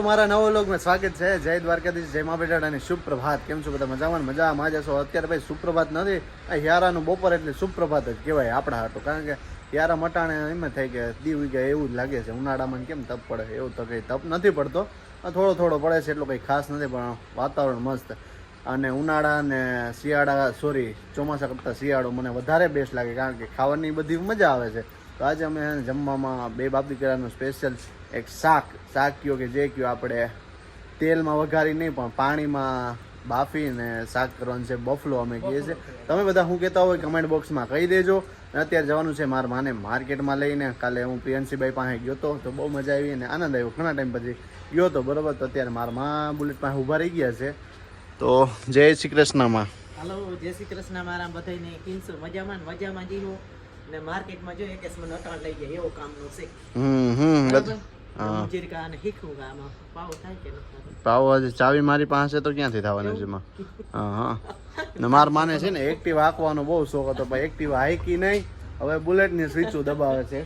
મારા નવા વ્લોગમાં સ્વાગત છે. જય દ્વારકાધીશ, જય મા બેટાડાની શુભ પ્રભાત. કેમ છો બધા? મજામાં જશો. અત્યારે ભાઈ સુપ્રભાત નથી, આ યારાનું બપોર એટલે સુપ્રભાત જ કહેવાય આપણા હાટું. કારણ કે યારા મટાણે એમ થાય કે દીવ ગયા એવું જ લાગે છે. ઉનાળામાં કેમ તપ પડે એવું તો કંઈ તપ નથી પડતો, થોડો પડે છે એટલો કંઈ ખાસ નથી, પણ વાતાવરણ મસ્ત. અને ઉનાળા ને ચોમાસા કરતાં શિયાળો મને વધારે બેસ્ટ લાગે, કારણ કે ખાવાની બધી મજા આવે છે. તો આજે અમે જમવામાં બે બાપ દીકરાનું સ્પેશિયલ એક શાક કયો કે જે કયો આપણે તેલમાં વઘારી નહીં પણ પાણીમાં બાફીને શાક કરવાનું છે. બફલો અમે કહીએ છીએ. તમે બધા શું કહેતા હોય કમેન્ટ બોક્સમાં કહી દેજો. અત્યારે જવાનું છે મારા માને માર્કેટમાં લઈને. કાલે હું પ્રિયંશીભાઈ પાસે ગયો તો બહુ મજા આવી અને આનંદ આવ્યો. ઘણા ટાઈમ પછી ગયો તો બરાબર. તો અત્યારે મારા માં બુલેટ પાસે ઊભા રહી ગયા છે. તો જય શ્રી કૃષ્ણમાં. હાલો, જય શ્રી કૃષ્ણ. મારા બધાને કિંસો મજામાં જીવો ને માર્કેટમાં જોઈએ કે મને અટાણ લઈ જાય એવું કામનું છે. પાવ ચાવી મારી પાસે તો ક્યાંથી થવાની છે એમાં? હા ને માર માને છે ને એક્ટિવા હાંકવાનો બહુ શોખ હતો, પણ એક્ટિવા હાંકી નહીં. હવે બુલેટ ની સ્વિચો દબાવે છે.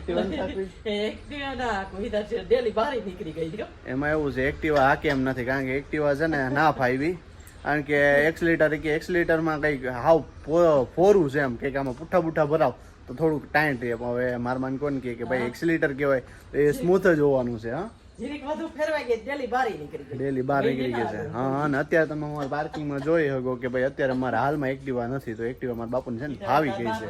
એમાં એવું છે, એક્ટિવા હાકે એમ નથી, કારણ કે એક્ટિવા છે ને ના ફાવી. કારણ કે એક્સલિટરમાં કંઈક હાવ ફોરું છે એમ કે આમાં પુઠ્ઠા ભરાવ તો થોડુંક ટાઈટ રહે. હવે મારા માન કોણ કે ભાઈ એક્સલિટર કહેવાય તો એ સ્મૂથ જ હોવાનું છે. હા, ડેલી બહાર નીકળી ગઈ છે. હા, અને અત્યારે તમે અમારા પાર્કિંગમાં જોઈ શકો કે ભાઈ અત્યારે અમારા હાલમાં એક્ટિવા નથી, તો એક્ટિવા મારા બાપુને છે ને ફાવી ગઈ છે.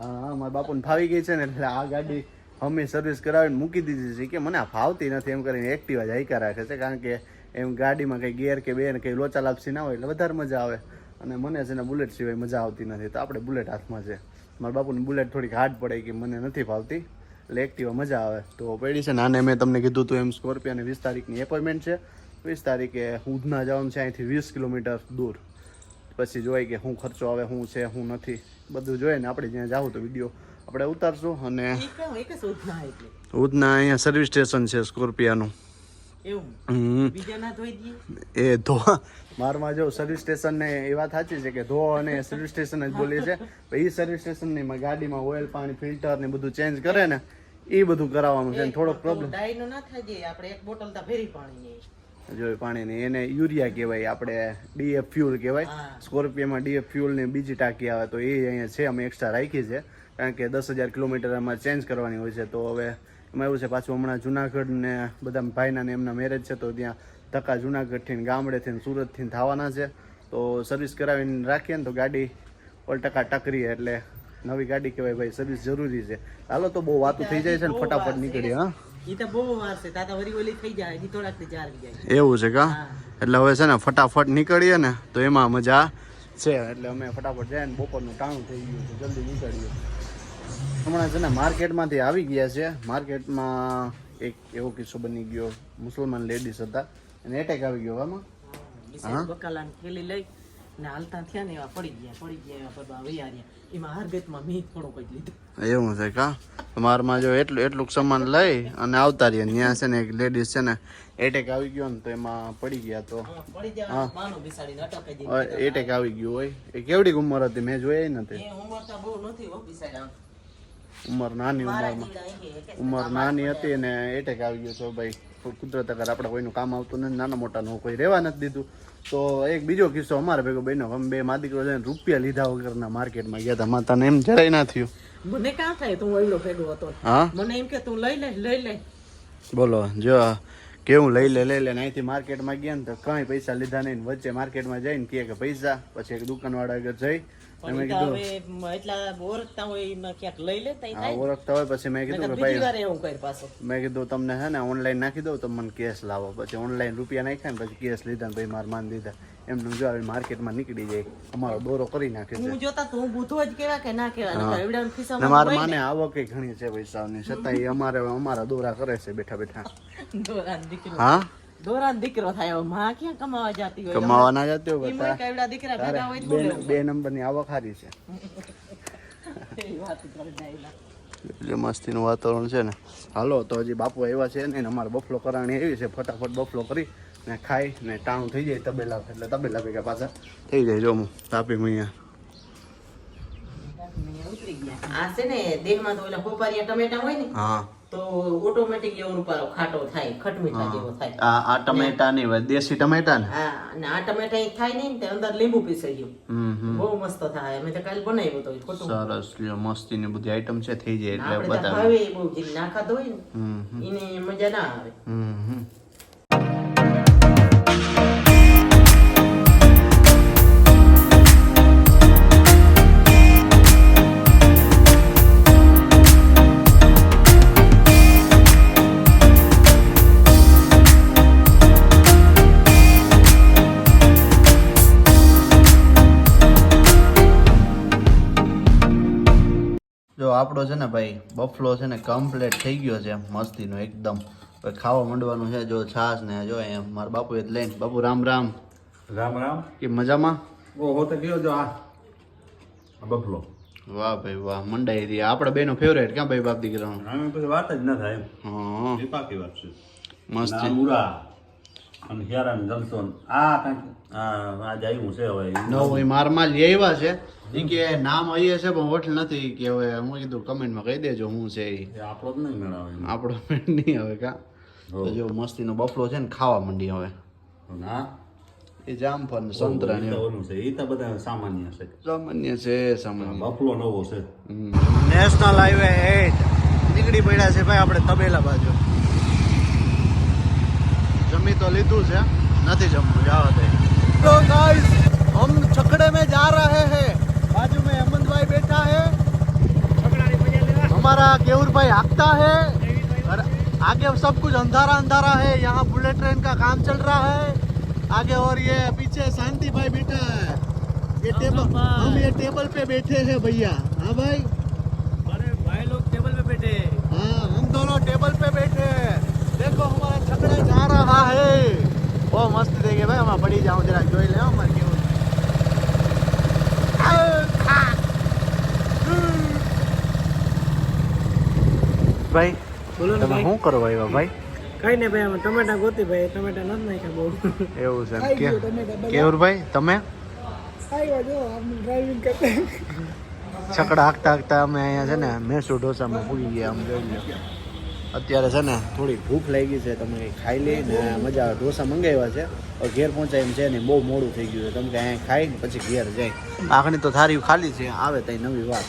હા, મારા બાપુને ફાવી ગઈ છે ને એટલે આ ગાડી અમે સર્વિસ કરાવીને મૂકી દીધી છે કે મને આ ફાવતી નથી એમ કરીને એક્ટિવા જ હાઈકા રાખે છે. કારણ કે એમ ગાડીમાં કંઈ ગેર કે બે ને કંઈ લોચા લાપસી ના હોય એટલે વધારે મજા આવે. અને મને છે ને બુલેટ સિવાય મજા આવતી નથી, તો આપણે બુલેટ હાથમાં છે. મારા બાપુને બુલેટ થોડીક હાર્ડ પડે કે મને નથી ફાવતી, એટલે એક્ટિવા મજા આવે તો પડી છે ને. આને મેં તમને કીધું હતું એમ સ્કોર્પિયોની 20 તારીખની એપોઇન્ટમેન્ટ છે. 20 તારીખે ઉધના જવાનું છે, અહીંથી 20 કિલોમીટર દૂર. પછી જોઈએ કે શું ખર્ચો આવે, શું છે શું નથી, બધું જોઈએ ને. આપણે જ્યાં જાવું તો વિડીયો આપણે ઉતારશું. અને ઉધના અહીંયા સર્વિસ સ્ટેશન છે સ્કોર્પિયાનું. એ ધોવા મારમાં જો સર્વિસ સ્ટેશન ને એ વાત સાચી છે કે ધો અને સર્વિસ સ્ટેશન જ બોલીએ છે. એ સર્વિસ સ્ટેશન ની ગાડીમાં ઓઇલ પાણી ફિલ્ટર ને બધું ચેન્જ કરે ને એ બધું કરાવવાનું છે. થોડોક પ્રોબ્લેમ જો પાણીની એને યુરિયા કહેવાય, આપણે ડીએફ ફ્યુલ કહેવાય. સ્કોર્પિયોમાં ડીએફ ફ્યુલ ની બીજી ટાંકી આવે તો એ અહીંયા છે, અમે એક્સ્ટ્રા રાખી છે. કારણ કે 10,000 કિલોમીટર અમારે ચેન્જ કરવાની હોય છે. તો હવે એમાં એવું છે, પાછું હમણાં જુનાગઢ ને બધા ભાઈના ને એમના મેરેજ છે, તો ત્યાં ધક્કા જુનાગઢથી ગામડેથી સુરતથી થવાના છે. તો સર્વિસ કરાવીને રાખીએ ને તો ગાડી ઓલ ટકા ટકરીએ, એટલે નવી ગાડી કહેવાય ભાઈ. સર્વિસ જરૂરી છે. હાલો તો બહુ વાતું થઈ જાય છે ને ફટાફટ નીકળીએ. હા, એવું છે કા? એટલે હવે છે ને ફટાફટ નીકળીએ ને તો એમાં મજા છે. એટલે અમે ફટાફટ જાય ને બપોરનું ટાણું થઈ ગયું તો જલ્દી નીકળીએ. હમણાં છે ને માર્કેટમાંથી આવી ગયા છે. માર્કેટમાં એક એવો કિસ્સો બની ગયો, મુસલમાન લેડીઝ હતા અને એટેક આવી ગયો. આમાં એવું છે કા? મારમાં જો એટલું સામાન લઈ અને આવતા રહ્યા, ત્યાં છે ને એક લેડીઝ છે ને એટેક આવી ગયો ને તો એમાં પડી ગયા. તો એટેક આવી ગયું હોય. એ કેવડી ઉંમર હતી? મેં જોઈ નથી. ઉંમર નાની હતી ને એટેક આવી ગયો. તો ભાઈ કુદરત અગર આપણે કોઈનું કામ આવતું નથી, નાના મોટાનું કોઈ રહેવા નથી દીધું. તો એક બીજો કિસ્સો અમારે ભેગો બન્યો. અમે બે મા દીકરો જઈને રૂપિયા લીધા વગરના માર્કેટમાં ગયા હતા. માતાને એમ જરાય ના થયું. મને કાં થાય તું એવડો ભેગો હતો? હા, મને એમ કે તું લઈ લે. બોલો જો કેવું લઈ લે અહીંથી માર્કેટમાં ગયા ને તો કઈ પૈસા લીધા નહીં. વચ્ચે માર્કેટમાં જઈને કે પૈસા, પછી એક દુકાનવાળા આગળ જઈ મેં કીધું ઓળખતા હોય પછી મેં કીધું કે ભાઈ મેં કીધું તમને છે ને ઓનલાઈન નાખી દઉં તો મને કેસ લાવો. પછી ઓનલાઈન રૂપિયા નાખ્યા ને પછી કેસ લીધા ને ભાઈ માર માન દીધા. એમને જો આવી માર્કેટમાં નીકળી જાય, અમારો દોરો કરી નાખે છે. મારા માને આવક ઘણી છે પૈસાની, છતાં અમારા દોરા કરે છે બેઠા બેઠા. હા, દોરાન દીકરો થાય, માં ક્યાં કમાવા જતી હોય? કમાવા ના જતી હોય, બે નંબરની આવક સારી છે. મસ્તીનું વાતાવરણ છે ને. હાલો તો હજી બાપુ આવ્યા છે ને અમારે બફલો કરાણી એવી છે. ફટાફટ બફલો કરી ને ખાઈ ને ટાણું થઈ જાય તબેલા, એટલે તબેલા ભેગા પાછા થઈ જાય. જો હું તાપી અહીંયા ગયા આ છે ને દેહમાં તો ઓલા હોપારિયા ટમેટા હોય ને હા તો ઓટોમેટિક એવો રૂપારો ખાટો થાય ખટમીઠા જેવો થાય આ ટમેટા નહીં હોય દેશી ટમેટા ને હા અને આ ટમેટા ઈ થાય નહીં ને તે અંદર લીંબુ પીસાઈ ગયું હમ બહુ મસ્ત થાય અમે તો કાલે બનાવ્યો તો ઈ ખોટું સરસ લ્યો મસ્તી ની બધી આઈટમ છે થઈ જાય એટલે આપણે તો બતાવે ભાવે ઈ બહુ જે ના ખાધો હોય હમ ને એને મજા ના આવે હમ જો આપણો છે ને ભાઈ બફલો છે ને કમ્પ્લીટ થઈ ગયો છે મસ્તીનો એકદમ હવે ખાવા માંડવાનું છે જો છાશ ને જો અહીંયા મારા બાપુ એ લઈને બાપુ રામ રામ રામ રામ કે મજામાં ઓહો તો કયો જો આ બફલો વાહ ભાઈ વાહ મંડાઈ રહી આપણે બેનો ફેવરેટ ક્યાં ભાઈ બાપ દીકરાનો આમે પછી વાત જ ન થાય હા એ પાકી વાત છે મસ્તી ના મુરા અને હિયારા ને જલસોન આ કાંઈક આજ આવ્યું છે હવે નવું એ મારમાં લઈ આવ્યા છે ઈ કે નામ અહીંયા છે પણ હોટલ નથી કે હવે હું કીધું કમેન્ટમાં કહી દેજો હું છે ઈ એ આપણો જ નહીં મેળાવે આપણો નહીં હવે કા તો જો મસ્તીનો બફલો છે ને ખાવા માંડી હવે ના એ જામફળ ને સંતરા ને એવું. ઓલું છે એ તો બધા સામાન્ય છે સામાન્ય છે સામાન્ય બફલો નવો છે નેશનલ હાઈવે 8 નીકળી પડ્યા છે ભાઈ આપણે તબેલા બાજુ જમી તો લીધું છે નથી જમવું જાવ દે तो गाइस हम छकड़े में जा रहे हैं बाजू में अमन भाई बैठा है हमारा केवुर भाई हाकता है और आगे सब कुछ अंधारा अंधारा है यहाँ बुलेट ट्रेन का काम चल रहा है आगे और ये पीछे शांति भाई बैठा है ये टेबल हम ये टेबल पे बैठे हैं भैया हाँ भाई अरे भाई लोग टेबल पे बैठे हैं। हाँ हम दोनों टेबल पे बैठे हैं देखो हमारा छकड़ा जा रहा है वो मस्त देखे भाई हम पड़ी जाऊं जरा જોઈ લે અમાર કેવું ભાઈ બોલો ને તમે ભાઈ શું કરવા આવ્યા ભાઈ કઈ ને ભાઈ અમે ટમેટા ગોતી ભાઈ ટમેટા નથી નાખ્યા બહુ એવું છે કેવરભાઈ તમે આવ્યા જો આપણે ડ્રાઇવિંગ કરતા છકડા હાંકતા હાંકતા અમે અહીંયા છે ને મેસુ ઢોસામાં પૂરી ગયા આમ જોઈ લો અત્યારે છે ને થોડી ભૂખ લાગી છે તમે કંઈ ખાઈ લે ને મજા આવે ઢોસા મંગાવ્યા છે હવે ઘેર પહોંચાય એમ છે ને બહુ મોડું થઈ ગયું છે તમે કે અહીંયા ખાઈને પછી ઘેર જાય આખણી તો થારી ખાલી છે આવે ત્યાં નવી વાત